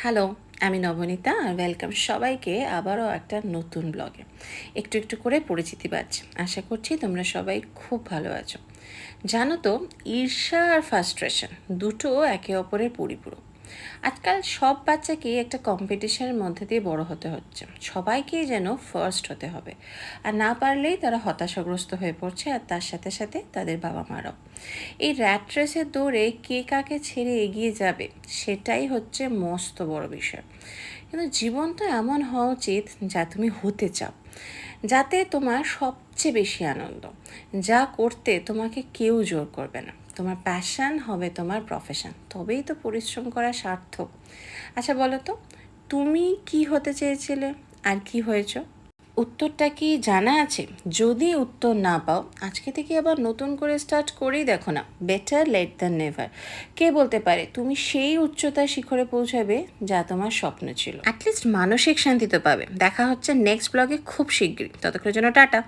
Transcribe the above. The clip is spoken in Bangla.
হ্যালো, আমি নবনীতা আর ওয়েলকাম সবাইকে আবারও একটা নতুন ব্লগে। একটু একটু করে পরিচিতি পাচ্ছি। আশা করছি তোমরা সবাই খুব ভালো আছো। জানো তো, ঈর্ষা আর ফ্রাস্ট্রেশন দুটো একে অপরের পরিপূরক। আজকাল সব বাচ্চাকেই একটা কম্পিটিশনের মধ্যে দিয়ে বড় হতে হচ্ছে। সবাইকেই যেন ফার্স্ট হতে হবে, আর না পারলেই তারা হতাশাগ্রস্ত হয়ে পড়ছে, আর তার সাথে সাথে তাদের বাবা মারাও। এই র্যাট রেসের দৌড়ে কে কাকে ছেড়ে এগিয়ে যাবে সেটাই হচ্ছে মস্ত বড় বিষয়। কিন্তু জীবন তো এমন হওয়া উচিত যা তুমি হতে চাও, যাতে তোমার সবচেয়ে বেশি আনন্দ, যা করতে তোমাকে কেউ জোর করবে না। তোমার প্যাশন হবে তোমার প্রফেশন, তবেই তো পরিশ্রম করা সার্থক। আচ্ছা বলো তো, তুমি কি হতে চেয়েছিলে আর কি হয়েছো? উত্তরটা কি জানা আছে? যদি উত্তর না পাও, আজকে থেকে আবার নতুন করে স্টার্ট করেই দেখো না। Better late than never. কে বলতে পারে তুমি সেই উচ্চতার শিখরে পৌঁছাবে যা তোমার স্বপ্ন ছিল। অ্যাটলিস্ট মানসিক শান্তি তো পাবে। দেখা হচ্ছে নেক্সট ব্লগে খুব শিগগিরই। ততক্ষণের জন্য টাটা।